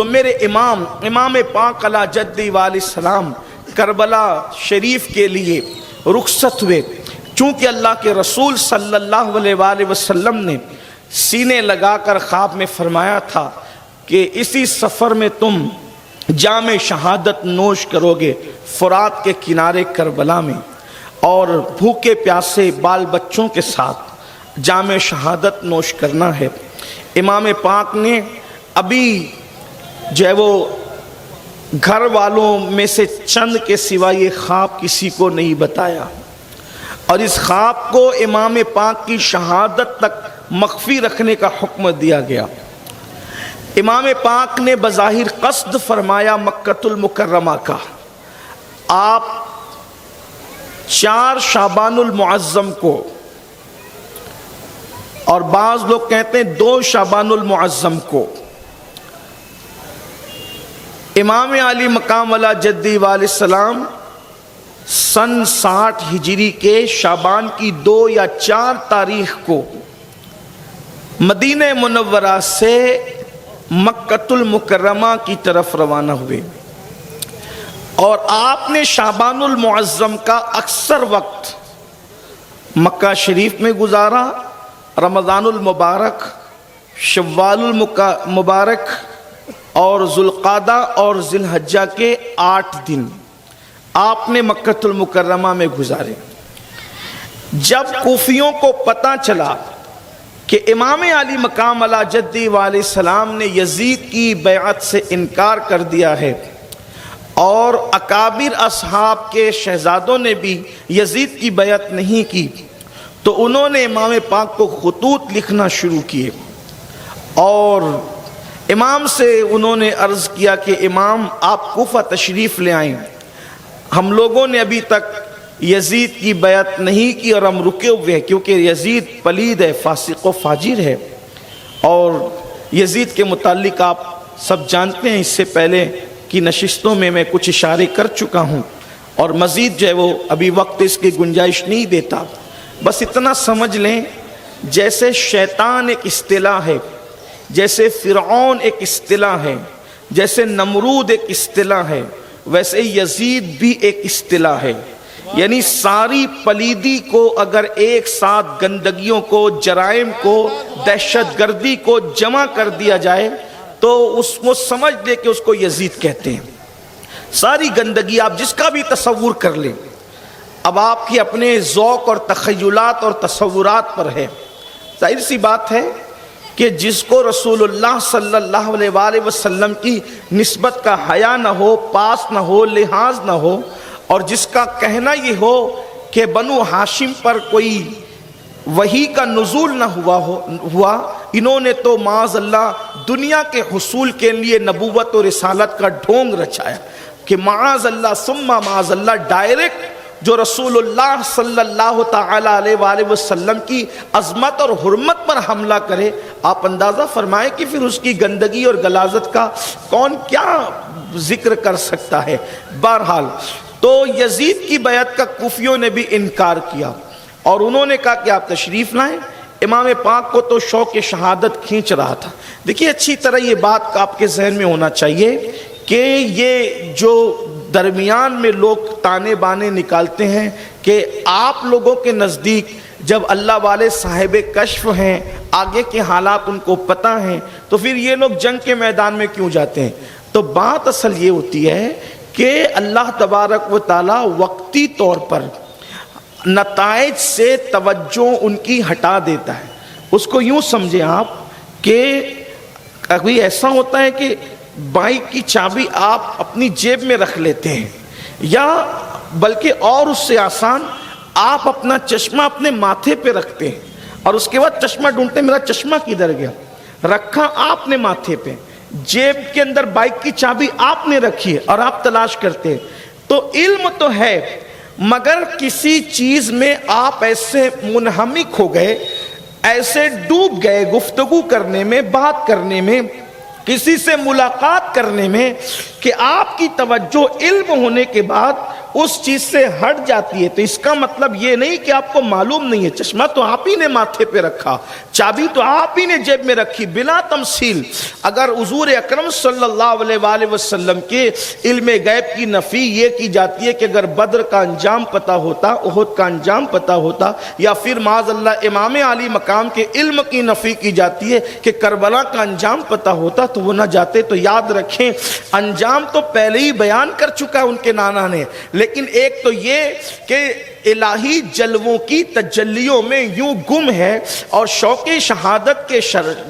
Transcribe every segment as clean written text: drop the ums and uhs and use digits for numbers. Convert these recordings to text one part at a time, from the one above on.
تو میرے امام پاک علی جدی علیہ السلام کربلا شریف کے لیے رخصت ہوئے، چونکہ اللہ کے رسول صلی اللہ علیہ وآلہ وسلم نے سینے لگا کر خواب میں فرمایا تھا کہ اسی سفر میں تم جام شہادت نوش کرو گے فرات کے کنارے کربلا میں، اور بھوکے پیاسے بال بچوں کے ساتھ جام شہادت نوش کرنا ہے۔ امام پاک نے ابھی جو ہے وہ گھر والوں میں سے چند کے سوا یہ خواب کسی کو نہیں بتایا، اور اس خواب کو امام پاک کی شہادت تک مخفی رکھنے کا حکم دیا گیا۔ امام پاک نے بظاہر قصد فرمایا مکۃ المکرمہ کا، آپ 4 شعبان المعظم کو، اور بعض لوگ کہتے ہیں 2 شعبان المعظم کو، امام علی مقام علی جدی علیہ السلام سن 60 ہجری کے شعبان کی 2 یا 4 تاریخ کو مدینہ منورہ سے مکۃ المکرمہ کی طرف روانہ ہوئے، اور آپ نے شعبان المعظم کا اکثر وقت مکہ شریف میں گزارا۔ رمضان المبارک، شوال المبارک اور ذوالقعدہ اور ذی الحجہ کے 8 دن آپ نے مکۃ المکرمہ میں گزارے۔ جب کوفیوں کو پتہ چلا کہ امام علی مقام علی جدی علیہ السلام نے یزید کی بیعت سے انکار کر دیا ہے، اور اکابر اصحاب کے شہزادوں نے بھی یزید کی بیعت نہیں کی، تو انہوں نے امام پاک کو خطوط لکھنا شروع کیے، اور امام سے انہوں نے عرض کیا کہ امام آپ کوفہ تشریف لے آئیں، ہم لوگوں نے ابھی تک یزید کی بیعت نہیں کی اور ہم رکے ہوئے ہیں، کیونکہ یزید پلید ہے، فاسق و فاجر ہے، اور یزید کے متعلق آپ سب جانتے ہیں، اس سے پہلے کی نشستوں میں کچھ اشارے کر چکا ہوں، اور مزید جو ہے وہ ابھی وقت اس کی گنجائش نہیں دیتا۔ بس اتنا سمجھ لیں، جیسے شیطان ایک اصطلاح ہے، جیسے فرعون ایک اصطلاح ہے، جیسے نمرود ایک اصطلاح ہے، ویسے یزید بھی ایک اصطلاح ہے۔ یعنی ساری پلیدی کو اگر ایک ساتھ گندگیوں کو، جرائم کو، دہشت گردی کو جمع کر دیا جائے تو اس کو سمجھ لے کہ اس کو یزید کہتے ہیں۔ ساری گندگی آپ جس کا بھی تصور کر لیں، اب آپ کی اپنے ذوق اور تخیلات اور تصورات پر ہے۔ ظاہر سی بات ہے کہ جس کو رسول اللہ صلی اللہ علیہ وآلہ وسلم کی نسبت کا حیا نہ ہو، پاس نہ ہو، لحاظ نہ ہو، اور جس کا کہنا یہ ہو کہ بنو ہاشم پر کوئی وحی کا نزول نہ ہوا، انہوں نے تو معاذ اللہ دنیا کے حصول کے لیے نبوت و رسالت کا ڈھونگ رچایا کہ معاذ اللہ ثم معاذ اللہ ڈائریکٹ جو رسول اللہ صلی اللہ تعالی علیہ وآلہ وسلم کی عظمت اور حرمت پر حملہ کرے۔ آپ اندازہ فرمائیں کہ پھر اس کی گندگی اور غلاظت کا کون کیا ذکر کر سکتا ہے۔ بہرحال تو یزید کی بیعت کا کوفیوں نے بھی انکار کیا، اور انہوں نے کہا کہ آپ تشریف لائیں۔ امام پاک کو تو شوق شہادت کھینچ رہا تھا۔ دیکھیے اچھی طرح یہ بات آپ کے ذہن میں ہونا چاہیے کہ یہ جو درمیان میں لوگ تانے بانے نکالتے ہیں کہ آپ لوگوں کے نزدیک جب اللہ والے صاحب کشف ہیں، آگے کے حالات ان کو پتہ ہیں، تو پھر یہ لوگ جنگ کے میدان میں کیوں جاتے ہیں؟ تو بات اصل یہ ہوتی ہے کہ اللہ تبارک و تعالی وقتی طور پر نتائج سے توجہ ان کی ہٹا دیتا ہے۔ اس کو یوں سمجھیں آپ کہ کبھی ایسا ہوتا ہے کہ بائک کی چابی آپ اپنی جیب میں رکھ لیتے ہیں، یا بلکہ اور اس سے آسان آپ اپنا چشمہ اپنے ماتھے پہ رکھتے ہیں، اور اس کے بعد چشمہ ڈھونڈتے ہیں میرا چشمہ کدھر گیا، رکھا آپ نے ماتھے پہ، جیب کے اندر بائک کی چابی آپ نے رکھی ہے اور آپ تلاش کرتے ہیں۔ تو علم تو ہے، مگر کسی چیز میں آپ ایسے منہمک ہو گئے، ایسے ڈوب گئے گفتگو کرنے میں، بات کرنے میں، کسی سے ملاقات کرنے میں، کہ آپ کی توجہ علم ہونے کے بعد اس چیز سے ہٹ جاتی ہے تو اس کا مطلب یہ نہیں کہ آپ کو معلوم نہیں ہے. چشمہ تو آپ ہی نے ماتھے پہ رکھا, چابی تو آپ ہی نے جیب میں رکھی بلا تمثیل. اگر حضور اکرم صلی اللہ علیہ وآلہ وسلم کے علم غیب کی نفی یہ کی جاتی ہے کہ اگر بدر کا انجام پتہ ہوتا, احد کا انجام پتہ ہوتا, یا پھر معاذ اللہ امام علی مقام کے علم کی نفی کی جاتی ہے کہ کربلا کا انجام پتہ ہوتا تو وہ نہ جاتے. تو یاد رکھیں انجام تو پہلے ہی بیان کر چکا ہے ان کے نانا نے, لیکن ایک تو یہ کہ الہی جلووں کی تجلیوں میں یوں گم ہے اور شوق شہادت کے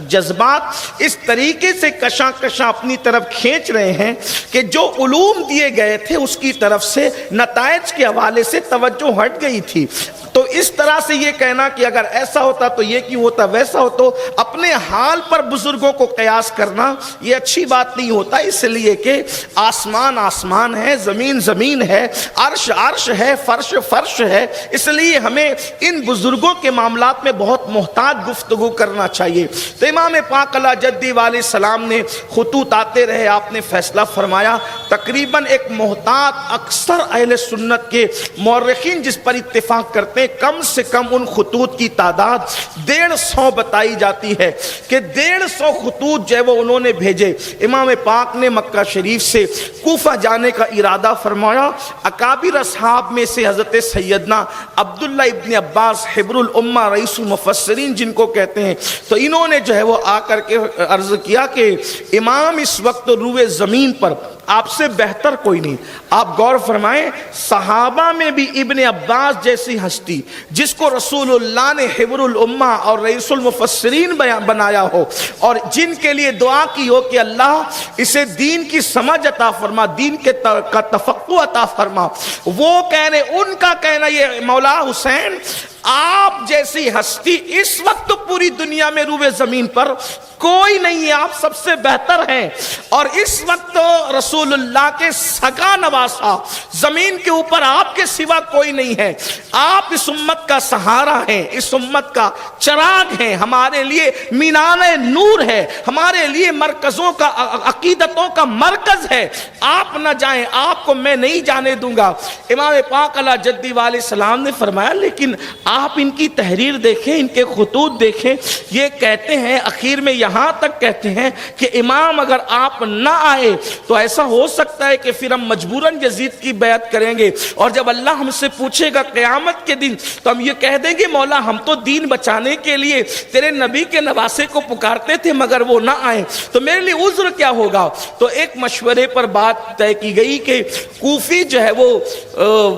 جذبات اس طریقے سے کشاں کشاں اپنی طرف کھینچ رہے ہیں کہ جو علوم دیے گئے تھے اس کی طرف سے نتائج کے حوالے سے توجہ ہٹ گئی تھی. تو اس طرح سے یہ کہنا کہ اگر ایسا ہوتا تو یہ کیوں ہوتا, ویسا ہو, تو اپنے حال پر بزرگوں کو قیاس کرنا یہ اچھی بات نہیں ہوتا. اس لیے کہ آسمان آسمان ہے, زمین زمین ہے, عرش عرش ہے, فرش فرش ہے. اس لیے ہمیں ان بزرگوں کے معاملات میں بہت محتاط گفتگو کرنا چاہیے. تو امام پاک علیہ جدی علیہ السلام نے خطوط آتے رہے, آپ نے فیصلہ فرمایا. تقریباً ایک محتاط اکثر اہل سنت کے مورخین جس پر اتفاق کرتے ہیں کم سے کم ان خطوط کی تعداد 150 بتائی جاتی ہے کہ 150 خطوط جو ہے وہ انہوں نے بھیجے. امام پاک نے مکہ شریف سے کوفہ جانے کا ارادہ فرمایا. اکابر اصحاب میں سے حضرت سیدنا عبداللہ ابن عباس حبر الامہ رئیس المفسرین جن کو کہتے ہیں, تو انہوں نے جو ہے وہ آ کر کے عرض کیا کہ امام اس وقت روئے زمین پر آپ سے بہتر کوئی نہیں. آپ غور فرمائیں, صحابہ میں بھی ابن عباس جیسی ہستی جس کو رسول اللہ نے حبر الامہ اور رئیس المفسرین بنایا ہو اور جن کے لیے دعا کی ہو کہ اللہ اسے دین کی سمجھ عطا فرما, دین کا تفقہ عطا فرما, وہ کہنے ان کا کہنا یہ مولا حسین آپ جیسی ہستی اس وقت پوری دنیا میں روئے زمین پر کوئی نہیں ہے, آپ سب سے بہتر ہیں. اور اس وقت رسول اللہ کے سگا نواسا زمین کے اوپر آپ کے سوا کوئی نہیں ہے. آپ اس امت کا سہارا ہیں, اس امت کا چراغ ہیں, ہمارے لیے مینار نور ہے, ہمارے لیے مرکزوں کا عقیدتوں کا مرکز ہے. آپ نہ جائیں, آپ کو میں نہیں جانے دوں گا. امام پاک علیہ جدی علیہ السلام نے فرمایا لیکن آپ ان کی تحریر دیکھیں, ان کے خطوط دیکھیں, یہ کہتے ہیں اخیر میں یہاں تک کہتے ہیں کہ امام اگر آپ نہ آئے تو ایسا ہو سکتا ہے کہ پھر ہم مجبوراً یزید کی بیعت کریں گے, اور جب اللہ ہم سے پوچھے گا قیامت کے دن تو ہم یہ کہہ دیں گے مولا ہم تو دین بچانے کے لیے تیرے نبی کے نواسے کو پکارتے تھے مگر وہ نہ آئے, تو میرے لیے عذر کیا ہوگا. تو ایک مشورے پر بات طے کی گئی کہ کوفی جو ہے وہ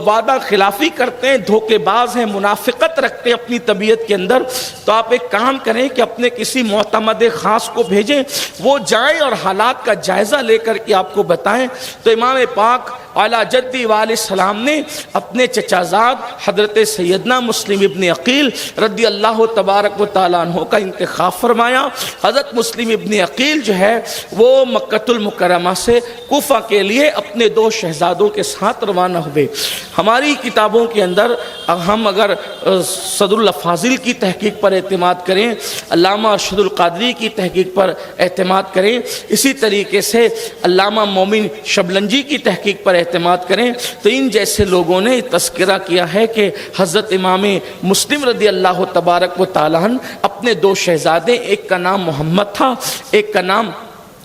وعدہ خلافی کرتے ہیں, دھوکے باز ہیں, منافقت رکھتے ہیں اپنی طبیعت کے اندر. تو آپ ایک کام کریں کہ اپنے کسی معتمد خاص کو بھیجیں, وہ جائیں اور حالات کا جائزہ لے کر کے آپ کو بتائیں. تو امام پاک اعلیٰ جدی علیہ السلام نے اپنے چچازاد حضرت سیدنا مسلم ابن عقیل رضی اللہ تبارک و تعالیٰ عنہ کا انتخاب فرمایا. حضرت مسلم ابن عقیل جو ہے وہ مکۃ المکرمہ سے کوفہ کے لیے اپنے 2 شہزادوں کے ساتھ روانہ ہوئے. ہماری کتابوں کے اندر ہم اگر صدر الافاضل کی تحقیق پر اعتماد کریں, علامہ ارشد القادری کی تحقیق پر اعتماد کریں, اسی طریقے سے علامہ مومن شبلنجی کی تحقیق پر اعتماد کریں, تو ان جیسے لوگوں نے تذکرہ کیا ہے کہ حضرت امام مسلم رضی اللہ تبارک و تعالیٰ عنہ اپنے 2 شہزادے, ایک کا نام محمد تھا, ایک کا نام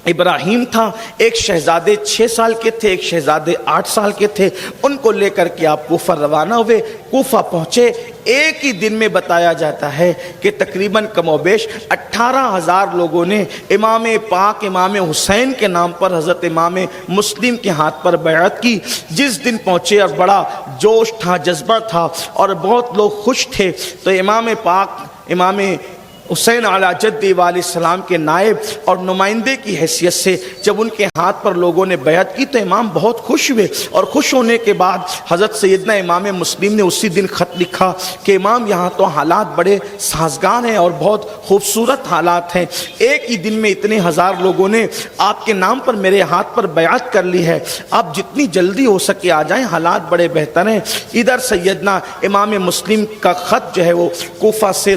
ابراہیم تھا, ایک شہزادے 6 سال کے تھے, ایک شہزادے 8 سال کے تھے, ان کو لے کر کے آپ کوفہ روانہ ہوئے. کوفہ پہنچے, ایک ہی دن میں بتایا جاتا ہے کہ تقریباً کم و بیش 18,000 لوگوں نے امام پاک امام حسین کے نام پر حضرت امام مسلم کے ہاتھ پر بیعت کی. جس دن پہنچے اور بڑا جوش تھا, جذبہ تھا اور بہت لوگ خوش تھے, تو امام پاک امام حسین علیہ جدی علیہ السلام کے نائب اور نمائندے کی حیثیت سے جب ان کے ہاتھ پر لوگوں نے بیعت کی تو امام بہت خوش ہوئے, اور خوش ہونے کے بعد حضرت سیدنا امام مسلم نے اسی دن خط لکھا کہ امام یہاں تو حالات بڑے سازگار ہیں اور بہت خوبصورت حالات ہیں, ایک ہی دن میں اتنے 1000 لوگوں نے آپ کے نام پر میرے ہاتھ پر بیعت کر لی ہے, آپ جتنی جلدی ہو سکے آ جائیں, حالات بڑے بہتر ہیں. ادھر سیدنا امام مسلم کا خط جو ہے وہ کوفہ سے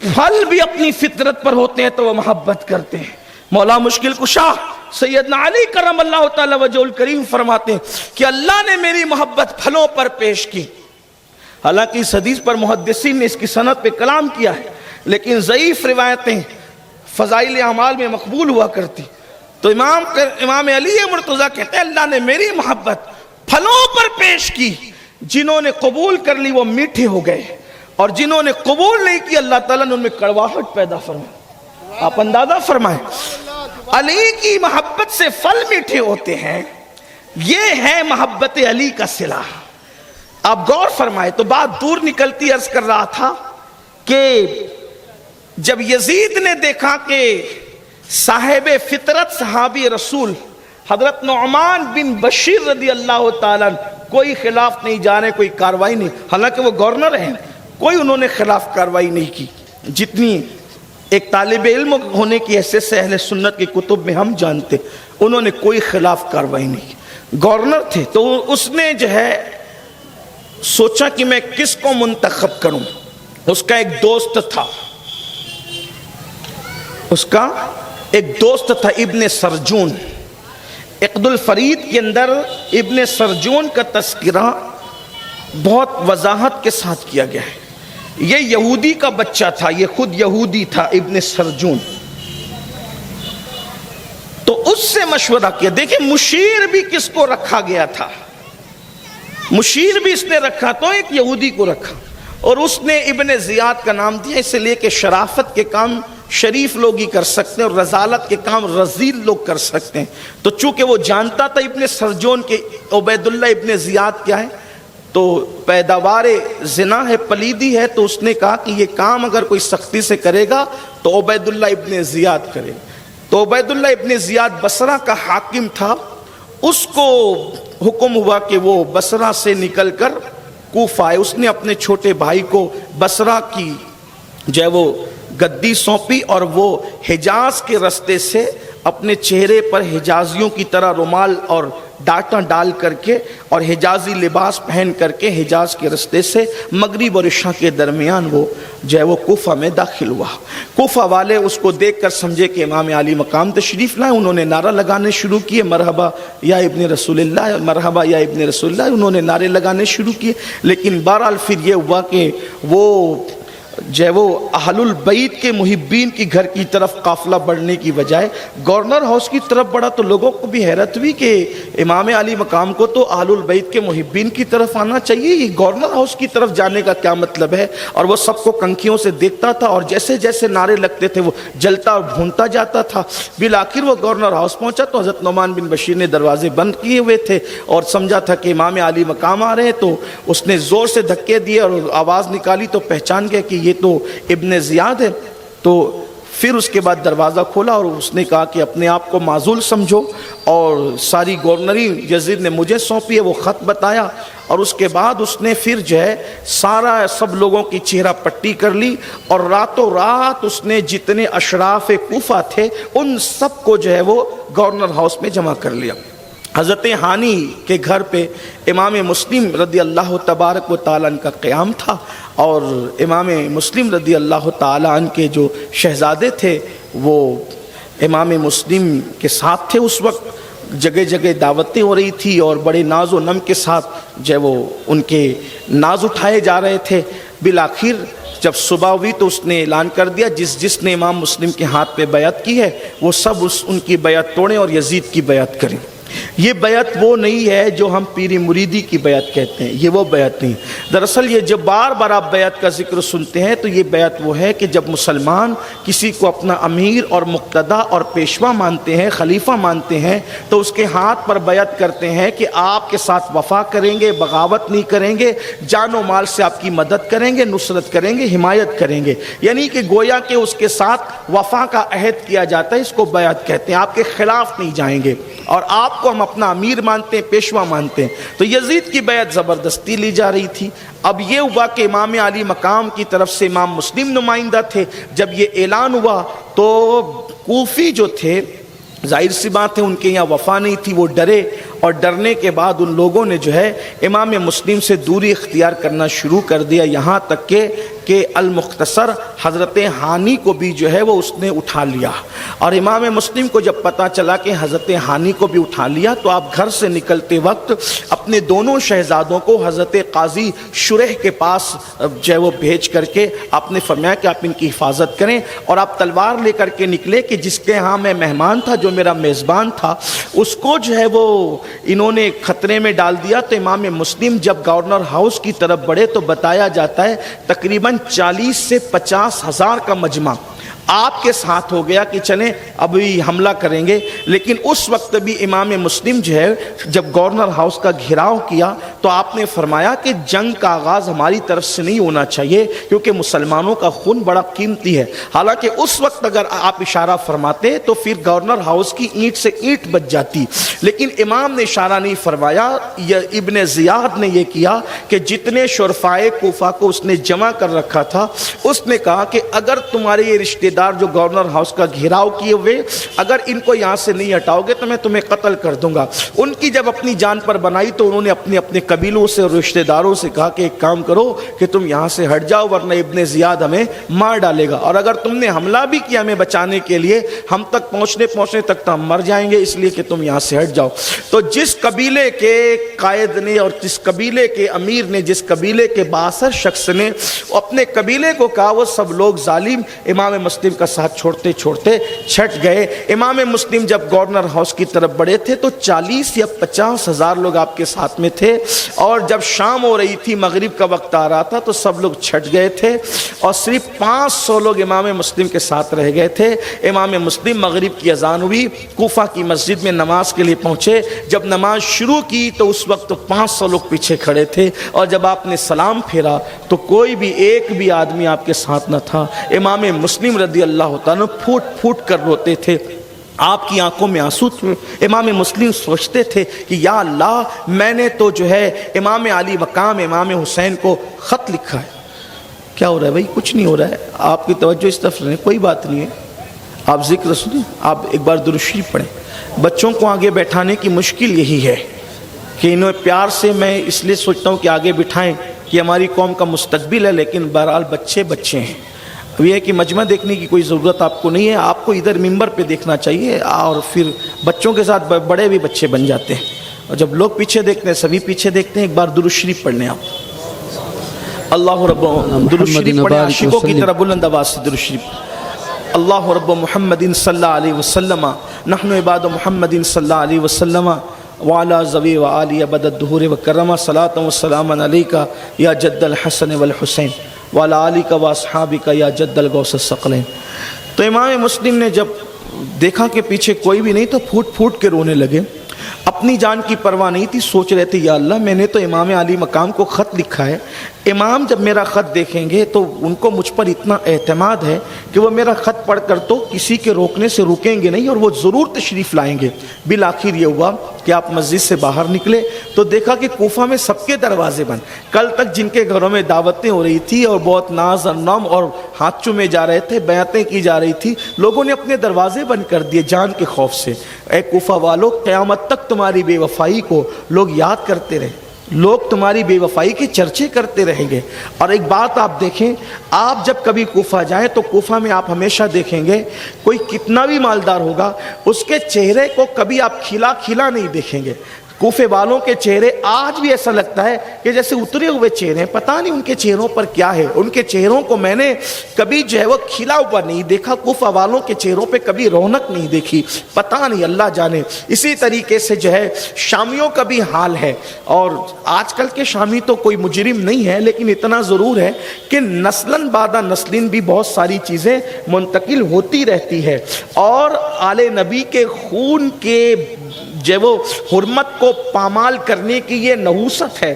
پھل بھی اپنی فطرت پر ہوتے ہیں تو وہ محبت کرتے ہیں۔ مولا مشکل کشا سیدنا علی کرم اللہ تعالی وجہ الکریم فرماتے ہیں کہ اللہ نے میری محبت پھلوں پر پیش کی۔ حالانکہ اس حدیث پر محدثین نے اس کی سند پہ کلام کیا ہے، لیکن ضعیف روایتیں فضائل اعمال میں مقبول ہوا کرتی۔ تو امام علی مرتضیٰ کہتے ہیں اللہ نے میری محبت پھلوں پر پیش کی، جنہوں نے قبول کر لی وہ میٹھے ہو گئے، اور جنہوں نے قبول نہیں کی اللہ تعالیٰ نے ان میں کڑواہٹ پیدا فرمائی۔ آپ اندازہ فرمائیں، علی کی محبت سے پھل میٹھے ہوتے ہیں، یہ ہے محبت علی کا صلہ۔ آپ غور فرمائیں تو بات دور نکلتی، عرض کر رہا تھا کہ جب یزید نے دیکھا کہ صاحب فطرت صحابی رسول حضرت نعمان بن بشیر رضی اللہ تعالیٰ کوئی خلاف نہیں جانے، کوئی کاروائی نہیں، حالانکہ وہ گورنر ہیں، کوئی انہوں نے خلاف کاروائی نہیں کی، جتنی ایک طالب علم ہونے کی حیثیت سے اہل سنت کی کتب میں ہم جانتے، انہوں نے کوئی خلاف کاروائی نہیں کی۔ گورنر تھے تو اس نے جو ہے سوچا کہ میں کس کو منتخب کروں۔ اس کا ایک دوست تھا، ابن سرجون۔ عقد الفرید کے اندر ابن سرجون کا تذکرہ بہت وضاحت کے ساتھ کیا گیا ہے۔ یہ یہودی کا بچہ تھا، یہ خود یہودی تھا ابن سرجون۔ تو اس سے مشورہ کیا۔ دیکھیں مشیر بھی کس کو رکھا گیا تھا، مشیر بھی اس نے رکھا تو ایک یہودی کو رکھا، اور اس نے ابن زیاد کا نام دیا اس لیے کہ شرافت کے کام شریف لوگ ہی کر سکتے ہیں اور رذالت کے کام رذیل لوگ کر سکتے ہیں۔ تو چونکہ وہ جانتا تھا ابن سرجون کے عبید اللہ ابن زیاد کیا ہے، تو پیداوار زنا ہے، پلیدی ہے، تو اس نے کہا کہ یہ کام اگر کوئی سختی سے کرے گا تو عبید اللہ ابن زیاد کرے۔ تو عبید اللہ ابن زیاد بصرہ کا حاکم تھا، اس کو حکم ہوا کہ وہ بصرہ سے نکل کر کوفہ آئے۔ اس نے اپنے چھوٹے بھائی کو بصرہ کی جو ہے وہ گدی سونپی، اور وہ حجاز کے رستے سے اپنے چہرے پر حجازیوں کی طرح رومال اور ڈاٹا ڈال کر کے اور حجازی لباس پہن کر کے حجاز کے رستے سے مغرب اور عشاء کے درمیان وہ جو ہے وہ کوفہ میں داخل ہوا۔ کوفہ والے اس کو دیکھ کر سمجھے کہ امام علی مقام تشریف لائے، انہوں نے نعرہ لگانے شروع کیے، مرحبا یا ابن رسول اللہ، مرحبا یا ابن رسول اللہ، انہوں نے نعرے لگانے شروع کیے۔ لیکن بہرحال پھر یہ ہوا کہ وہ جو ہے وہ اہل البیت کے محبین کی گھر کی طرف قافلہ بڑھنے کی بجائے گورنر ہاؤس کی طرف بڑھا، تو لوگوں کو بھی حیرت ہوئی کہ امام علی مقام کو تو اہل البیت کے محبین کی طرف آنا چاہیے، یہ گورنر ہاؤس کی طرف جانے کا کیا مطلب ہے؟ اور وہ سب کو کنکھیوں سے دیکھتا تھا، اور جیسے جیسے نعرے لگتے تھے وہ جلتا اور بھونتا جاتا تھا۔ بالآخر وہ گورنر ہاؤس پہنچا تو حضرت نعمان بن بشیر نے دروازے بند کیے ہوئے تھے اور سمجھا تھا کہ امام علی مقام آ رہے ہیں، تو اس نے زور سے دھکے دیے اور آواز نکالی تو پہچان گیا کہ یہ تو ابن زیاد ہے۔ تو پھر اس کے بعد دروازہ کھولا اور اس نے کہا کہ اپنے آپ کو معزول سمجھو، اور ساری گورنری یزید نے مجھے سونپی ہے، وہ خط بتایا، اور اس کے بعد اس نے پھر جو ہے سب لوگوں کی چہرہ پٹی کر لی، اور راتوں رات اس نے جتنے اشراف کوفہ تھے ان سب کو جو ہے وہ گورنر ہاؤس میں جمع کر لیا۔ حضرت ہانی کے گھر پہ امام مسلم رضی اللہ تبارک و تعالیٰ عنہ کا قیام تھا، اور امام مسلم رضی اللہ تعالیٰ عنہ کے جو شہزادے تھے وہ امام مسلم کے ساتھ تھے۔ اس وقت جگہ جگہ دعوتیں ہو رہی تھی اور بڑے ناز و نم کے ساتھ جو ہے وہ ان کے ناز اٹھائے جا رہے تھے۔ بالآخر جب صبح ہوئی تو اس نے اعلان کر دیا جس نے امام مسلم کے ہاتھ پہ بیعت کی ہے وہ سب ان کی بیعت توڑیں اور یزید کی بیعت کریں۔ یہ بیعت وہ نہیں ہے جو ہم پیری مریدی کی بیعت کہتے ہیں، یہ وہ بیعت نہیں۔ دراصل یہ جب بار بار آپ بیعت کا ذکر سنتے ہیں تو یہ بیعت وہ ہے کہ جب مسلمان کسی کو اپنا امیر اور مقتدی اور پیشوا مانتے ہیں، خلیفہ مانتے ہیں، تو اس کے ہاتھ پر بیعت کرتے ہیں کہ آپ کے ساتھ وفا کریں گے، بغاوت نہیں کریں گے، جان و مال سے آپ کی مدد کریں گے، نصرت کریں گے، حمایت کریں گے، یعنی کہ گویا کہ اس کے ساتھ وفا کا عہد کیا جاتا ہے، اس کو بیعت کہتے ہیں۔ آپ کے خلاف نہیں جائیں گے، اور آپ کو ہم اپنا امیر مانتے ہیں، پیشوا مانتے ہیں۔ تو یزید کی بیعت زبردستی لی جا رہی تھی۔ اب یہ ہوا کہ امام علی مقام کی طرف سے امام مسلم نمائندہ تھے۔ جب یہ اعلان ہوا تو کوفی جو تھے، ظاہر سی بات ہے ان کے یہاں وفا نہیں تھی، وہ ڈرے اور ڈرنے کے بعد ان لوگوں نے جو ہے امام مسلم سے دوری اختیار کرنا شروع کر دیا، یہاں تک کہ المختصر حضرت ہانی کو بھی جو ہے وہ اس نے اٹھا لیا۔ اور امام مسلم کو جب پتہ چلا کہ حضرت ہانی کو بھی اٹھا لیا تو آپ گھر سے نکلتے وقت اپنے دونوں شہزادوں کو حضرت قاضی شریح کے پاس جو ہے وہ بھیج کر کے آپ نے فرمایا کہ آپ ان کی حفاظت کریں، اور آپ تلوار لے کر کے نکلے کہ جس کے ہاں میں مہمان تھا، جو میرا میزبان تھا، اس کو جو ہے وہ انہوں نے خطرے میں ڈال دیا۔ تو امام مسلم جب گورنر ہاؤس کی طرف بڑھے تو بتایا جاتا ہے تقریباً 40 سے 50 ہزار کا مجمع آپ کے ساتھ ہو گیا کہ چلیں ابھی حملہ کریں گے۔ لیکن اس وقت بھی امام مسلم جو ہے جب گورنر ہاؤس کا گھیراؤ کیا تو آپ نے فرمایا کہ جنگ کا آغاز ہماری طرف سے نہیں ہونا چاہیے کیونکہ مسلمانوں کا خون بڑا قیمتی ہے۔ حالانکہ اس وقت اگر آپ اشارہ فرماتے تو پھر گورنر ہاؤس کی اینٹ سے اینٹ بچ جاتی، لیکن امام نے اشارہ نہیں فرمایا۔ ابن زیاد نے یہ کیا کہ جتنے شرفائے کوفہ کو اس نے جمع کر رکھا تھا، اس نے کہا کہ اگر تمہارے یہ رشتہ دار جو گورنر ہاؤس کا گھیراؤ کیے ہوئے اگر ان کو یہاں سے نہیں ہٹاؤ گے تو میں تمہیں قتل کر دوں گا۔ ان کی جب اپنی جان پر بنائی تو انہوں نے اپنے اپنے قبیلوں سے اور رشتہ داروں سے کہا کہ ایک کام کرو کہ تم یہاں سے ہٹ جاؤ ورنہ ابن زیاد ہمیں مار ڈالے گا، اور اگر تم نے حملہ بھی کیا ہمیں بچانے کے لیے ہم تک پہنچنے تک تو ہم مر جائیں گے، اس لیے کہ تم یہاں سے ہٹ جاؤ۔ تو جس قبیلے کے قائد نے اور جس قبیلے کے امیر نے، جس قبیلے کے بااثر شخص نے اپنے قبیلے کو کہا، وہ سب لوگ ظالم امام مسلم کا ساتھ چھوڑتے چھوڑتے چھٹ گئے۔ امام مسلم جب گورنر ہاؤس کی طرف بڑھے تھے تو 40 یا 50 ہزار لوگ آپ کے ساتھ میں تھے، اور جب شام ہو رہی تھی، مغرب کا وقت آ رہا تھا تو سب لوگ چھٹ گئے تھے اور صرف 500 لوگ امام مسلم کے ساتھ رہ گئے تھے۔ امام مسلم مغرب کی اذان ہوئی، کوفہ کی مسجد میں نماز کے لیے پہنچے۔ جب نماز شروع کی تو اس وقت 500 لوگ پیچھے کھڑے تھے، اور جب آپ نے سلام پھیرا تو کوئی بھی ایک بھی آدمی آپ کے ساتھ نہ تھا۔ امام مسلم رضی اللہ تعالیٰ پھوٹ پھوٹ کر روتے تھے، آپ کی آنکھوں میں آنسو تھے۔ امام مسلم سوچتے تھے کہ یا اللہ، میں نے تو جو ہے امام علی مقام امام حسین کو خط لکھا ہے۔ کیا ہو رہا ہے بھائی؟ کچھ نہیں ہو رہا ہے، آپ کی توجہ اس طرف رہے، کوئی بات نہیں ہے، آپ ذکر سنیں، آپ ایک بار درود شریف پڑھیں۔ بچوں کو آگے بیٹھانے کی مشکل یہی ہے کہ انہیں پیار سے میں اس لیے سوچتا ہوں کہ آگے بٹھائیں کہ ہماری قوم کا مستقبل ہے، لیکن بہرحال بچے بچے ہیں۔ اب یہ ہے کہ مجمع دیکھنے کی کوئی ضرورت آپ کو نہیں ہے، آپ کو ادھر ممبر پہ دیکھنا چاہیے، اور پھر بچوں کے ساتھ بڑے بھی بچے بن جاتے ہیں، اور جب لوگ پیچھے دیکھتے ہیں سبھی پیچھے دیکھتے ہیں۔ ایک بار درود شریف پڑھ لیں آپ، اللہ رب درود شریف پڑھیں، عاشقوں کی طرح بلند آواز سے درود شریف۔ اللہ رب محمد صلی اللہ علیہ وسلم، نحن عباد محمد صلی اللہ علیہ وسلم وعلی ذوی وآلہ ابد الدہور وکرم، صلاۃ و سلام علیک یا جد الحسن والحسین وعلی آلک و اصحابک یا جد الغوث الثقلین۔ تو امام مسلم نے جب دیکھا کہ پیچھے کوئی بھی نہیں تو پھوٹ پھوٹ کے رونے لگے، اپنی جان کی پرواہ نہیں تھی، سوچ رہے تھے یا اللہ، میں نے تو امام علی مقام کو خط لکھا ہے، امام جب میرا خط دیکھیں گے تو ان کو مجھ پر اتنا اعتماد ہے کہ وہ میرا خط پڑھ کر تو کسی کے روکنے سے رکیں گے نہیں اور وہ ضرور تشریف لائیں گے۔ بالآخر یہ ہوا کہ آپ مسجد سے باہر نکلے تو دیکھا کہ کوفہ میں سب کے دروازے بند۔ کل تک جن کے گھروں میں دعوتیں ہو رہی تھی اور بہت ناز اور نام اور ہاتھ چومے جا رہے تھے، بیعتیں کی جا رہی تھی، لوگوں نے اپنے دروازے بند کر دیے جان کے خوف سے۔ اے کوفہ والو، قیامت تک تمہاری بے وفائی کو لوگ یاد کرتے رہے، لوگ تمہاری بے وفائی کے چرچے کرتے رہیں گے۔ اور ایک بات آپ دیکھیں، آپ جب کبھی کوفہ جائیں تو کوفہ میں آپ ہمیشہ دیکھیں گے کوئی کتنا بھی مالدار ہوگا، اس کے چہرے کو کبھی آپ کھلا کھلا نہیں دیکھیں گے۔ کوفے والوں کے چہرے آج بھی ایسا لگتا ہے کہ جیسے اترے ہوئے چہرے ہیں، پتہ نہیں ان کے چہروں پر کیا ہے۔ ان کے چہروں کو میں نے کبھی جو ہے وہ کھلا ہوا نہیں دیکھا، کوفہ والوں کے چہروں پہ کبھی رونق نہیں دیکھی، پتہ نہیں، اللہ جانے۔ اسی طریقے سے جو ہے شامیوں کا بھی حال ہے، اور آج کل کے شامی تو کوئی مجرم نہیں ہے، لیکن اتنا ضرور ہے کہ نسلاً بعد نسلیں بھی بہت ساری چیزیں منتقل ہوتی رہتی ہے، اور آل نبی کے خون کے جو وہ حرمت کو پامال کرنے کی یہ نحوست ہے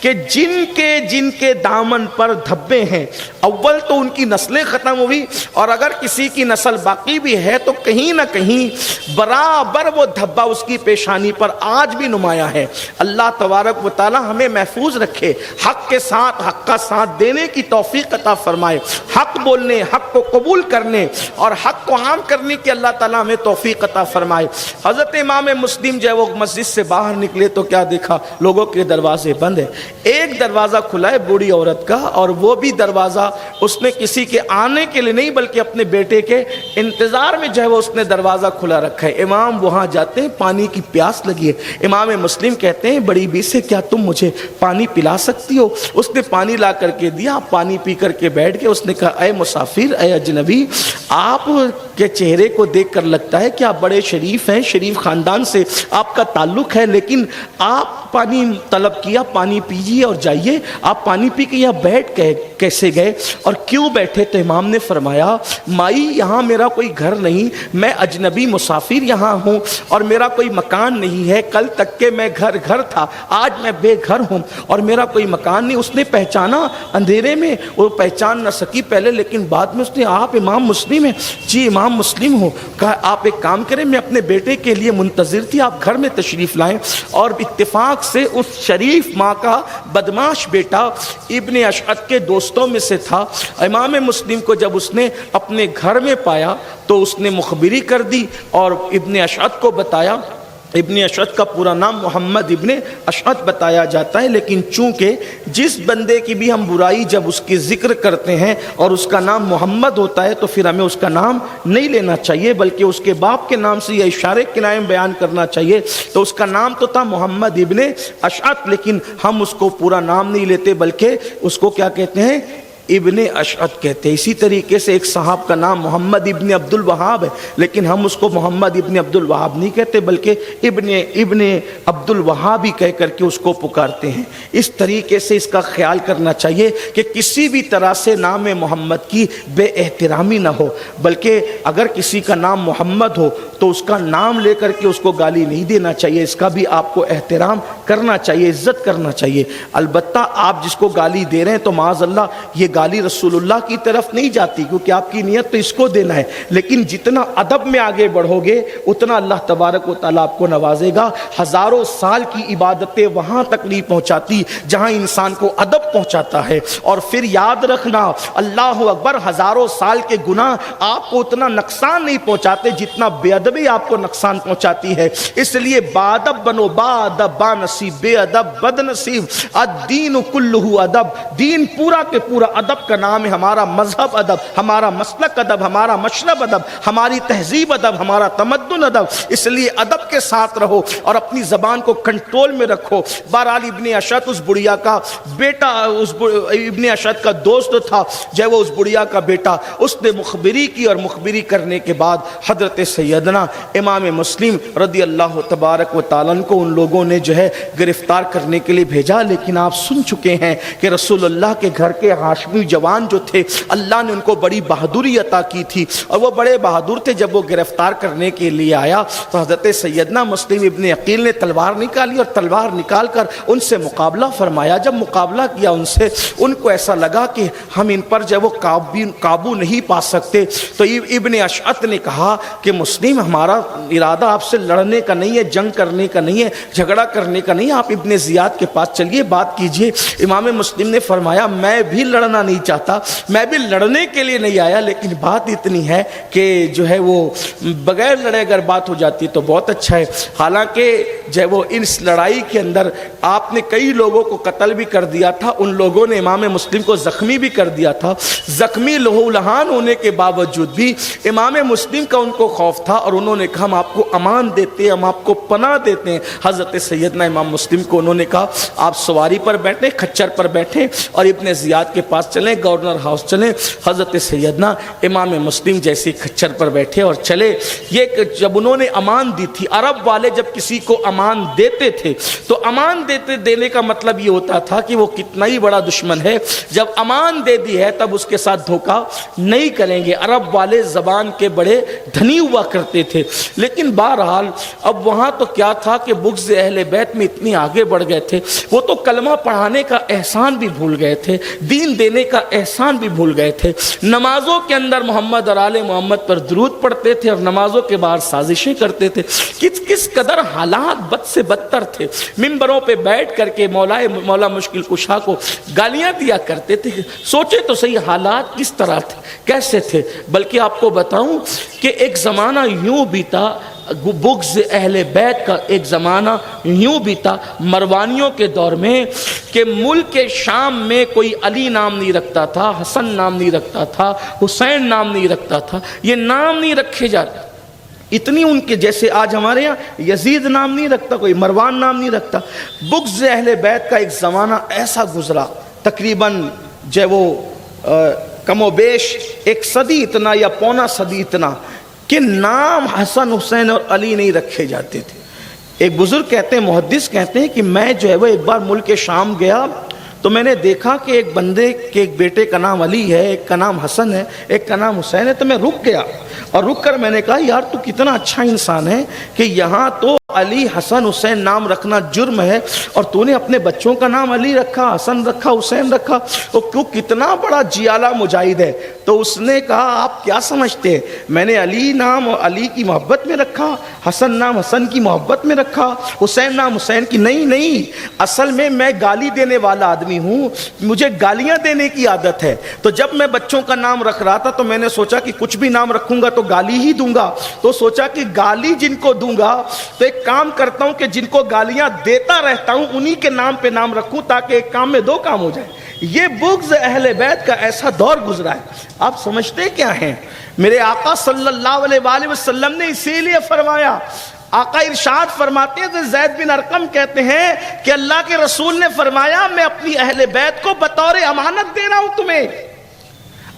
کہ جن کے دامن پر دھبے ہیں، اول تو ان کی نسلیں ختم ہوئی، اور اگر کسی کی نسل باقی بھی ہے تو کہیں نہ کہیں برابر وہ دھبا اس کی پیشانی پر آج بھی نمایاں ہے۔ اللہ تبارک و تعالی ہمیں محفوظ رکھے، حق کے ساتھ حق کا ساتھ دینے کی توفیق عطا فرمائے، حق بولنے، حق کو قبول کرنے اور حق کو عام کرنے کی اللہ تعالی ہمیں توفیق عطا فرمائے۔ حضرت امام مسلم مسلم جو ہے وہ مسجد سے باہر نکلے تو کیا دیکھا؟ لوگوں کے دروازے بند ہیں. ایک دروازہ کھلا ہے بوڑھی عورت کا, اور وہ بھی دروازہ اس نے کسی کے آنے کے لیے نہیں بلکہ اپنے بیٹے کے انتظار میں جو ہے وہ اس نے دروازہ کھلا رکھا ہے. امام وہاں جاتے ہیں, پانی کی پیاس لگی ہے. امام مسلم کہتے ہیں بڑی بی سے کیا تم مجھے پانی پلا سکتی ہو؟ اس نے پانی لا کر کے دیا, پانی پی کر کے بیٹھ گئے. اس نے کہا اے مسافر, اے اجنبی, آپ کے چہرے کو دیکھ کر لگتا ہے کہ آپ بڑے شریف ہیں, شریف خاندان سے آپ کا تعلق ہے, لیکن آپ پانی طلب کیا, پانی پیجیے اور جائیے. آپ پانی پی کے یہاں بیٹھ کے کیسے گئے اور کیوں بیٹھے؟ تو امام نے فرمایا مائی یہاں میرا کوئی گھر نہیں, میں اجنبی مسافر یہاں ہوں اور میرا کوئی مکان نہیں ہے. کل تک کہ میں گھر تھا, آج میں بے گھر ہوں اور میرا کوئی مکان نہیں. اس نے پہچانا اندھیرے میں, وہ پہچان نہ سکی پہلے, لیکن بعد میں اس نے آپ امام مسلم ہیں؟ جی امام مسلم ہوں. کہا آپ ایک کام کریں, میں اپنے بیٹے کے لیے منتظر تھی, آپ گھر میں تشریف لائیں. اور اتفاق سے اس شریف ماں کا بدماش بیٹا ابن اشعت کے دوستوں میں سے تھا. امام مسلم کو جب اس نے اپنے گھر میں پایا تو اس نے مخبری کر دی اور ابن اشعت کو بتایا. ابن اشعت کا پورا نام محمد ابن اشعت بتایا جاتا ہے, لیکن چونکہ جس بندے کی بھی ہم برائی جب اس کی ذکر کرتے ہیں اور اس کا نام محمد ہوتا ہے تو پھر ہمیں اس کا نام نہیں لینا چاہیے, بلکہ اس کے باپ کے نام سے یا اشارے کنائے بیان کرنا چاہیے. تو اس کا نام تو تھا محمد ابن اشعت, لیکن ہم اس کو پورا نام نہیں لیتے بلکہ اس کو کیا کہتے ہیں؟ ابن اشعت کہتے ہیں. اسی طریقے سے ایک صاحب کا نام محمد ابن عبد الوہاب ہے, لیکن ہم اس کو محمد ابن عبد الوہاب نہیں کہتے بلکہ ابن عبد الوہاب ہی کہہ کر کے اس کو پکارتے ہیں. اس طریقے سے اس کا خیال کرنا چاہیے کہ کسی بھی طرح سے نام محمد کی بے احترامی نہ ہو, بلکہ اگر کسی کا نام محمد ہو تو اس کا نام لے کر کے اس کو گالی نہیں دینا چاہیے, اس کا بھی آپ کو احترام کرنا چاہیے, عزت کرنا چاہیے. البتہ آپ جس کو گالی دے رہے ہیں تو معاذ اللہ یہ گالی رسول اللہ کی طرف نہیں جاتی, کیونکہ آپ کی نیت تو اس کو دینا ہے, لیکن جتنا ادب میں آگے بڑھو گے اتنا اللہ تبارک و تعالیٰ آپ کو نوازے گا. ہزاروں سال کی عبادتیں وہاں تک نہیں پہنچاتی جہاں انسان کو ادب پہنچاتا ہے. اور پھر یاد رکھنا, اللہ اکبر, ہزاروں سال کے گناہ آپ کو اتنا نقصان نہیں پہنچاتے جتنا بے ادبی آپ کو نقصان پہنچاتی ہے. اس لیے بادب بنو, بادب با نصیب, بے ادب بد نصیب. الدین کلہ ادب, دین پورا کے پورا ادب کا نام ہے. ہمارا مذہب ادب, ہمارا مسلک ادب, ہمارا مشرب ادب, ہماری تہذیب ادب, ہمارا تمدن ادب. اس لیے ادب کے ساتھ رہو اور اپنی زبان کو کنٹرول میں رکھو. بہرحال ابن اشعت اس بڑھیا کا بیٹا, ابن اشعت کا دوست تھا جو وہ اس بڑھیا کا بیٹا, اس نے مخبری کی اور مخبری کرنے کے بعد حضرت سیدنا امام مسلم رضی اللہ تبارک و تعالیٰ کو ان لوگوں نے جو ہے گرفتار کرنے کے لیے بھیجا. لیکن آپ سن چکے ہیں کہ رسول اللہ کے گھر کے ہاشمی جوان جو تھے اللہ نے ان کو بڑی بہادری عطا کی تھی اور وہ بڑے بہادر تھے. جب وہ گرفتار کرنے کے لیے آیا تو حضرت سیدنا مسلم ابن عقیل نے تلوار نکالی اور تلوار نکال کر ان سے مقابلہ فرمایا. جب مقابلہ کیا ان سے, ان کو ایسا لگا کہ ہم ان پر جو وہ قابو نہیں پا سکتے, تو ابن اشعت نے کہا کہ مسلم, ہمارا ارادہ آپ سے لڑنے کا نہیں ہے, جنگ کرنے کا نہیں ہے, جھگڑا کرنے کا نہیں ہے, آپ ابن زیاد کے پاس چلیے, بات کیجئے. امام مسلم نے فرمایا میں بھی لڑنا نہیں چاہتا, میں بھی لڑنے کے لیے نہیں آیا, لیکن بات اتنی ہے کہ جو ہے وہ بغیر لڑے اگر بات ہو جاتی تو بہت اچھا ہے. حالانکہ جو ہے وہ اس لڑائی کے اندر آپ نے کئی لوگوں کو قتل بھی کر دیا تھا, ان لوگوں نے امام مسلم کو زخمی بھی کر دیا تھا. زخمی لہو لہان ہونے کے باوجود بھی امام مسلم کا ان کو خوف تھا اور انہوں نے کہا ہم آپ کو امان دیتے ہیں, ہم آپ کو پناہ دیتے ہیں. حضرت سیدنا امام مسلم کو انہوں نے کہا آپ سواری پر بیٹھیں, کھچر پر بیٹھیں اور ابن زیاد کے پاس چلیں, گورنر ہاؤس چلیں. حضرت سیدنا امام مسلم جیسے کھچر پر بیٹھے اور چلے. یہ جب انہوں نے امان دی تھی, عرب والے جب کسی کو امان دیتے تھے تو امان دینے کا مطلب یہ ہوتا تھا کہ وہ کتنا ہی بڑا دشمن ہے, جب امان دے دی ہے تب اس کے ساتھ دھوکہ نہیں کریں گے. عرب والے زبان کے بڑے دھنی ہوا کرتے تھے. لیکن بہرحال اب وہاں تو کیا تھا کہ بغض اہل بیت میں اتنی آگے بڑھ گئے تھے, وہ تو کلمہ پڑھانے کا احسان بھی بھول گئے تھے, دین دینے کا احسان بھی بھول گئے تھے. نمازوں کے اندر محمد اور آل محمد پر درود پڑھتے تھے اور نمازوں کے باہر سازشیں کرتے تھے. کس قدر حالات بد سے بدتر تھے. ممبروں پہ بیٹھ کر کے مولا مشکل کشا کو گالیاں دیا کرتے تھے. سوچے تو صحیح حالات کس طرح تھے, کیسے تھے. بلکہ آپ کو بتاؤں کہ ایک زمانہ یوں بیتا, بغض اہل بیت کا ایک زمانہ یوں بھی تھا مروانیوں کے دور میں کہ ملک شام میں کوئی علی نام نہیں رکھتا تھا، حسن نام نہیں رکھتا تھا، حسین نام نہیں رکھتا تھا، یہ نام نہیں رکھے جاتے. اتنی ان کے جیسے آج ہمارے یہاں یزید نام نہیں رکھتا کوئی، مروان نام نہیں رکھتا. بغض اہل بیت کا ایک زمانہ ایسا گزرا تقریباً جو وہ کم و بیش ایک صدی اتنا یا پونا صدی اتنا کہ نام حسن حسین اور علی نہیں رکھے جاتے تھے. ایک بزرگ کہتے ہیں، محدث کہتے ہیں کہ میں جو ہے وہ ایک بار ملک شام گیا تو میں نے دیکھا کہ ایک بندے کے ایک بیٹے کا نام علی ہے، ایک کا نام حسن ہے، ایک کا نام حسین ہے. تو میں رک گیا اور رک کر میں نے کہا یار تو کتنا اچھا انسان ہے کہ یہاں تو علی حسن حسین نام رکھنا جرم ہے اور تو نے اپنے بچوں کا نام علی رکھا، حسن رکھا، حسین رکھا، تو کتنا بڑا جیالہ مجاہد ہے. تو اس نے کہا آپ کیا سمجھتے ہیں، میں نے علی نام علی کی محبت میں رکھا، حسن نام حسن کی محبت میں رکھا، حسین نام حسین کی؟ نہیں، اصل میں گالی دینے والا آدمی ہوں، مجھے گالیاں دینے کی عادت ہے. تو جب میں بچوں کا نام رکھ رہا تھا تو میں نے سوچا کہ کچھ بھی نام رکھوں گا تو گالی ہی دوں گا. تو سوچا کہ گالی جن کو دوں گا تو ایک کام کرتا ہوں کہ جن کو گالیاں دیتا رہتا ہوں انہی کے نام پہ نام رکھوں تاکہ ایک کام میں دو کام ہو جائے. یہ بغض اہل بیت کا ایسا دور گزرا ہے. آپ سمجھتے کیا ہیں، میرے آقا صلی اللہ علیہ وآلہ وسلم نے اسی لیے فرمایا، آقا ارشاد فرماتے ہیں، زید بن ارقم کہتے ہیں کہ اللہ کے رسول نے فرمایا میں اپنی اہل بیت کو بطور امانت دے رہا ہوں تمہیں.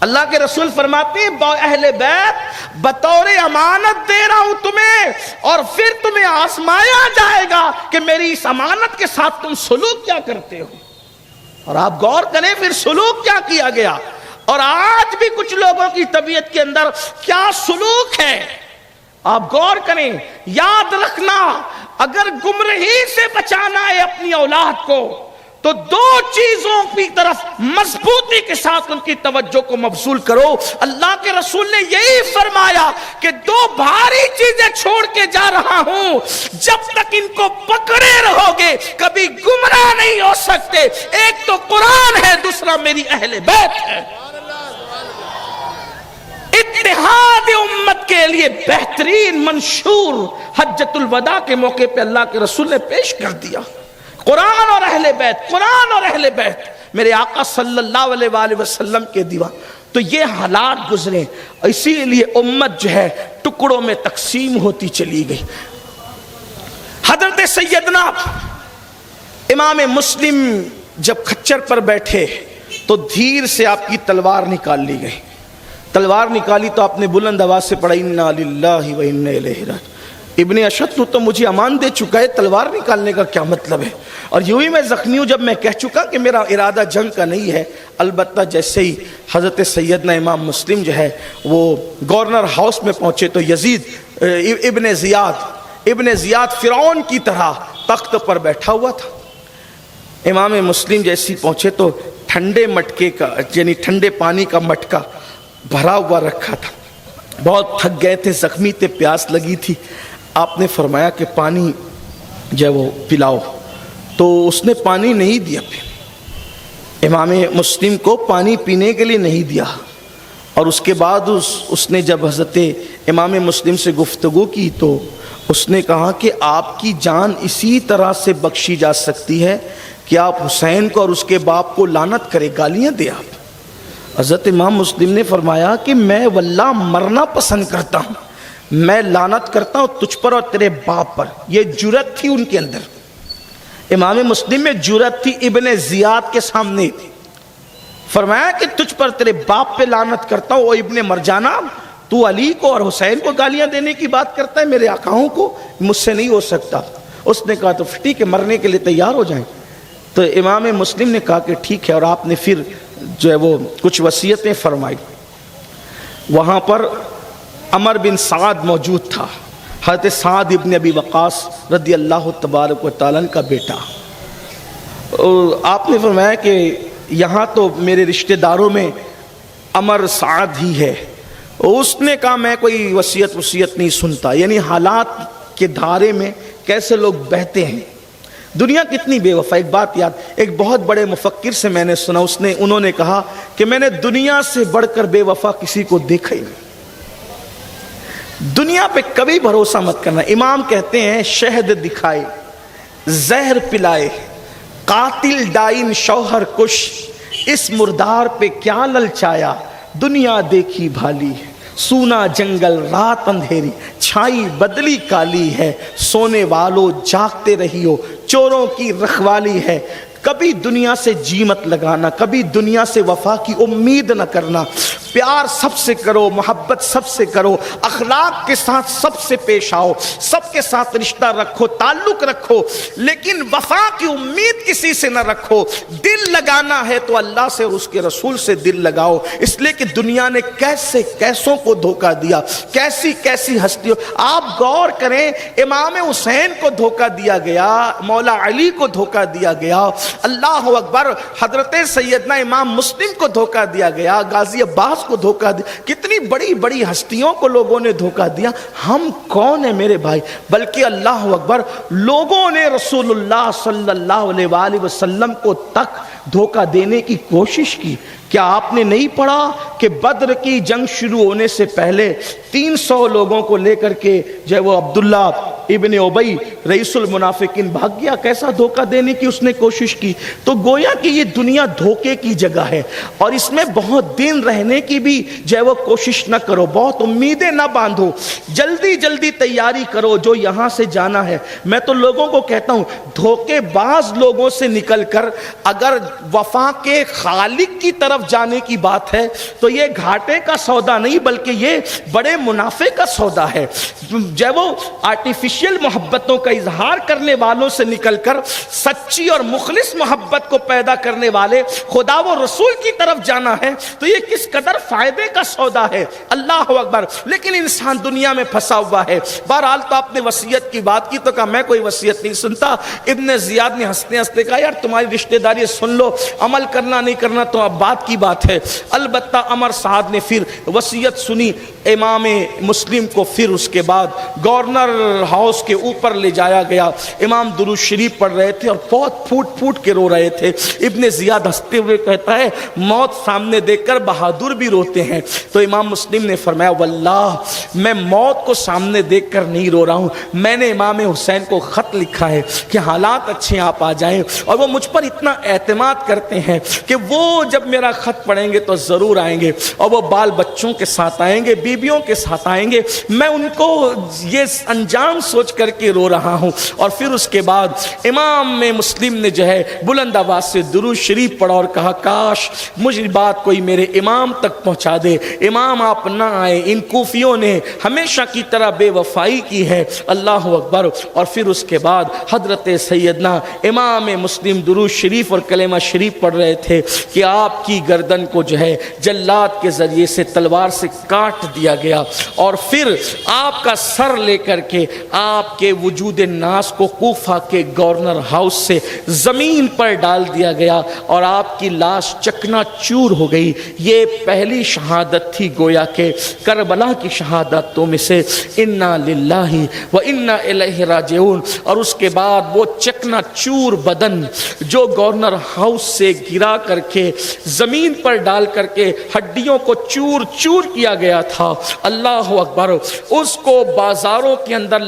اللہ کے رسول فرماتے ہیں اہل بیت بطور امانت دے رہا ہوں تمہیں، اور پھر تمہیں آزمایا جائے گا کہ میری اس امانت کے ساتھ تم سلوک کیا کرتے ہو. اور آپ غور کریں پھر سلوک کیا کیا گیا، اور آج بھی کچھ لوگوں کی طبیعت کے اندر کیا سلوک ہے. آپ غور کریں، یاد رکھنا اگر گمراہی سے بچانا ہے اپنی اولاد کو تو دو چیزوں کی طرف مضبوطی کے ساتھ ان کی توجہ کو مبذول کرو. اللہ کے رسول نے یہی فرمایا کہ دو بھاری چیزیں چھوڑ کے جا رہا ہوں، جب تک ان کو پکڑے رہو گے کبھی گمراہ نہیں ہو سکتے. ایک تو قرآن ہے، دوسرا میری اہل بیت ہے. اتحاد امت کے لیے بہترین منشور حجۃ الوداع کے موقع پہ اللہ کے رسول نے پیش کر دیا، قرآن اور اہل بیت، قرآن اور اہل بیت، میرے آقا صلی اللہ علیہ وآلہ وسلم کے دیوان. تو یہ حالات گزرے، اسی لیے امت جو ہے ٹکڑوں میں تقسیم ہوتی چلی گئی. حضرت سیدنا امام مسلم جب کھچر پر بیٹھے تو دھیر سے آپ کی تلوار نکال لی گئی. تلوار نکالی تو آپ نے بلند آواز سے پڑھا انا للہ و انا الیہ راجعون. ابن اشد تو مجھے امان دے چکا ہے، تلوار نکالنے کا کیا مطلب ہے؟ اور یوں ہی میں زخمی ہوں جب میں کہہ چکا کہ میرا ارادہ جنگ کا نہیں ہے. البتہ جیسے ہی حضرت سیدنا امام مسلم جو ہے وہ گورنر ہاؤس میں پہنچے تو یزید ابن زیاد فرعون کی طرح تخت پر بیٹھا ہوا تھا. امام مسلم جیسی پہنچے تو ٹھنڈے مٹکے کا یعنی ٹھنڈے پانی کا مٹکا بھرا ہوا رکھا تھا. بہت تھک گئے تھے، زخمی تھے، پیاس لگی تھی. آپ نے فرمایا کہ پانی جو ہے وہ پلاؤ، تو اس نے پانی نہیں دیا. امام مسلم کو پانی پینے کے لیے نہیں دیا. اور اس کے بعد اس نے جب حضرت امام مسلم سے گفتگو کی تو اس نے کہا کہ آپ کی جان اسی طرح سے بخشی جا سکتی ہے کہ آپ حسین کو اور اس کے باپ کو لعنت کرے، گالیاں دے. آپ حضرت امام مسلم نے فرمایا کہ میں واللہ مرنا پسند کرتا ہوں، میں لعنت کرتا ہوں تجھ پر اور تیرے باپ پر. یہ جرأت تھی ان کے اندر. امام مسلم میں جرأت تھی ابن زیاد کے سامنے. فرمایا کہ تجھ پر تیرے باپ پہ لعنت کرتا ہوں. او ابن مرجانہ، تو علی کو اور حسین کو گالیاں دینے کی بات کرتا ہے، میرے آقاؤں کو؟ مجھ سے نہیں ہو سکتا. اس نے کہا تو ٹھیک ہے، مرنے کے لیے تیار ہو جائیں. تو امام مسلم نے کہا کہ ٹھیک ہے، اور آپ نے پھر جو ہے وہ کچھ وصیتیں فرمائی. وہاں پر عمر بن سعد موجود تھا، حضرت سعد ابن ابی وقاص رضی اللہ تبارک و تعالیٰ کا بیٹا. آپ نے فرمایا کہ یہاں تو میرے رشتہ داروں میں عمر سعد ہی ہے. اس نے کہا میں کوئی وصیت نہیں سنتا. یعنی حالات کے دھارے میں کیسے لوگ بہتے ہیں، دنیا کتنی بے وفا. ایک بات یاد، ایک بہت بڑے مفکر سے میں نے سنا، انہوں نے کہا کہ میں نے دنیا سے بڑھ کر بے وفا کسی کو دیکھا ہی نہیں. دنیا پہ کبھی بھروسہ مت کرنا. امام کہتے ہیں شہد دکھائے، زہر پلائے، قاتل ڈائن شوہر کش، اس مردار پہ کیا للچایا، دنیا دیکھی بھالی ہے، سونا جنگل رات اندھیری، چھائی بدلی کالی ہے، سونے والوں جاگتے رہیو، چوروں کی رکھوالی ہے. کبھی دنیا سے جی مت لگانا، کبھی دنیا سے وفا کی امید نہ کرنا. پیار سب سے کرو، محبت سب سے کرو، اخلاق کے ساتھ سب سے پیش آؤ، سب کے ساتھ رشتہ رکھو، تعلق رکھو، لیکن وفا کی امید کسی سے نہ رکھو. دل لگانا ہے تو اللہ سے اور اس کے رسول سے دل لگاؤ، اس لیے کہ دنیا نے کیسے کیسوں کو دھوکہ دیا، کیسی کیسی ہستیوں. آپ غور کریں، امام حسین کو دھوکہ دیا گیا، مولا علی کو دھوکہ دیا گیا، اللہ اکبر، حضرت سیدنا امام مسلم کو دھوکہ دیا گیا، غازی عباس کو دھوکہ دیا، کتنی بڑی بڑی ہستیوں کو لوگوں نے دھوکہ دیا. ہم کون ہیں میرے بھائی؟ بلکہ اللہ اکبر، لوگوں نے رسول اللہ صلی اللہ علیہ وآلہ وسلم کو تک دھوکہ دینے کی کوشش کی. کیا آپ نے نہیں پڑھا کہ بدر کی جنگ شروع ہونے سے پہلے 300 لوگوں کو لے کر کے جو ہے وہ عبداللہ ابن ابی رئیس المنافقین بھاگ گیا؟ کیسا دھوکہ دینے کی اس نے کوشش کی. تو گویا کہ یہ دنیا دھوکے کی جگہ ہے، اور اس میں بہت دن رہنے کی بھی جو ہے وہ کوشش نہ کرو، بہت امیدیں نہ باندھو، جلدی جلدی تیاری کرو جو یہاں سے جانا ہے. میں تو لوگوں کو کہتا ہوں، دھوکے باز لوگوں سے نکل کر اگر وفا کے خالق کی طرف جانے کی بات ہے تو یہ گھاٹے کا سودا نہیں بلکہ یہ بڑے منافع کا سودا ہے. جو وہ آرٹیفیشل محبتوں کا اظہار کرنے والوں سے نکل کر سچی اور مخلص محبت کو پیدا کرنے والے خدا و رسول کی طرف جانا ہے تو یہ کس قدر فائدے کا سودا ہے. اللہ اکبر. لیکن انسان دنیا میں پھنسا ہوا ہے. بہرحال تو آپ نے وصیت کی بات کی تو کہا میں کوئی وصیت نہیں سنتا. ابن زیاد نے ہنستے ہنستے کہا یار تمہاری رشتہ داری سن لو، عمل کرنا نہیں کرنا تو اب بات کی بات ہے. البتہ عمر سعد نے پھر وصیت سنی امام مسلم کو. پھر اس کے بعد گورنر ہاؤس کے اوپر لے جایا گیا. امام درود شریف پڑھ رہے تھے اور بہت پھوٹ پھوٹ کے رو رہے تھے. ابن زیاد ہنستے ہوئے کہتا ہے موت سامنے دیکھ کر بہادر بھی روتے ہیں. تو امام مسلم نے فرمایا واللہ میں موت کو سامنے دیکھ کر نہیں رو رہا ہوں، میں نے امام حسین کو خط لکھا ہے کہ حالات اچھے آپ آ جائیں، اور وہ مجھ پر اتنا اعتماد کرتے ہیں کہ وہ جب میرا خط پڑھیں گے تو ضرور آئیں گے، اور وہ بال بچوں کے ساتھ آئیں گے، بیبیوں کے ساتھ آئیں گے. میں ان کو یہ انجام سوچ کر کے رو رہا ہوں. اور پھر اس کے بعد امام مسلم نے جو ہے بلند آواز سے درود شریف پڑھا اور کہا کاش مجھے بات کوئی میرے امام تک پہنچا دے. امام آپ نہ آئے، ان کوفیوں نے ہمیشہ کی طرح بے وفائی کی ہے. اللہ اکبر. اور پھر اس کے بعد حضرت سیدنا امام مسلم درود شریف اور کلمہ شریف پڑھ رہے تھے کہ آپ کی گردن کو جو ہے جلاد کے ذریعے سے تلوار سے کاٹ دیا گیا، اور پھر آپ کا سر لے کر کے آپ کے وجود ناس کو کوفہ کے گورنر ہاؤس سے زمین پر ڈال دیا گیا اور آپ کی لاش چکنا چور ہو گئی. یہ پہلی شہادت تھی گویا کہ کربلا کی شہادتوں میں سے. انا للہ و انا الیہ راجعون. اور اس کے بعد وہ چکنا چور بدن جو گورنر ہاؤس سے گرا کر کے زمین پر ڈال کر کے ہڈیوں کو چور چور کیا گیا تھا، اللہ اکبر، اس کو بازاروں کے اندر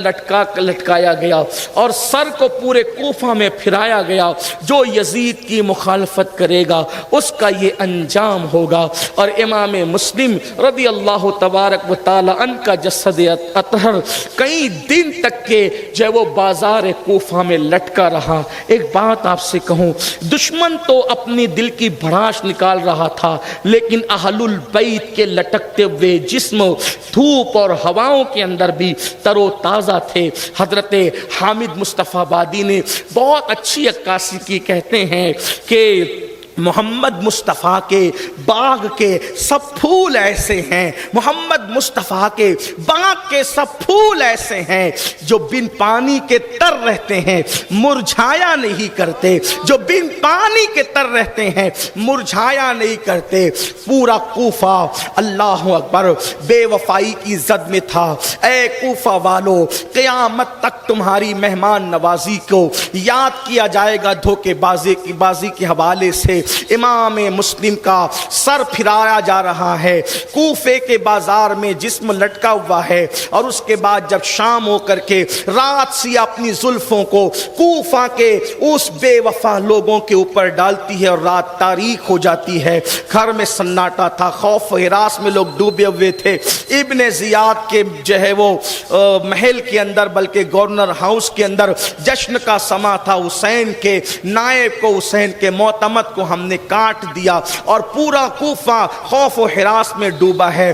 لٹکایا گیا اور سر کو پورے کوفہ میں پھرایا گیا. جو یزید کی مخالفت کرے گا اس کا یہ انجام ہوگا. اور امام مسلم رضی اللہ تبارک و تعالی عنہ کا جسد اطہر کئی دن تک کے جو وہ بازار کوفہ میں لٹکا رہا. ایک بات آپ سے کہوں، دشمن تو اپنی دل کی بھڑاس نکال رہا تھا، لیکن اہل البیت کے لٹکتے ہوئے جسم دھوپ اور ہواؤں کے اندر بھی تر و تازہ تھے. حضرت حامد مصطفیٰ آبادی نے بہت اچھی عکاسی کی. کہتے ہیں کہ محمد مصطفیٰ کے باغ کے سب پھول ایسے ہیں، محمد مصطفیٰ کے باغ کے سب پھول ایسے ہیں جو بن پانی کے تر رہتے ہیں مرجھایا نہیں کرتے، جو بن پانی کے تر رہتے ہیں مرجھایا نہیں کرتے. پورا کوفہ اللہ اکبر بے وفائی کی زد میں تھا. اے کوفہ والو، قیامت تک تمہاری مہمان نوازی کو یاد کیا جائے گا دھوکے بازی کے حوالے سے. امام مسلم کا سر پھرایا جا رہا ہے، کوفے کے بازار میں جسم لٹکا ہوا ہے، اور اس کے بعد جب شام ہو کر کے رات سی اپنی زلفوں کو کوفہ کے اس بے وفا لوگوں کے اوپر ڈالتی ہے اور رات تاریک ہو جاتی ہے۔ گھر میں سناٹا تھا، خوف و ہراس میں لوگ ڈوبے ہوئے تھے۔ ابن زیاد کے جو ہے وہ محل کے اندر، بلکہ گورنر ہاؤس کے اندر جشن کا سما تھا۔ حسین کے نائب کو، حسین کے معتمد کو ہم نے کاٹ دیا، اور پورا کوفہ خوف و ہراس میں ڈوبا ہے۔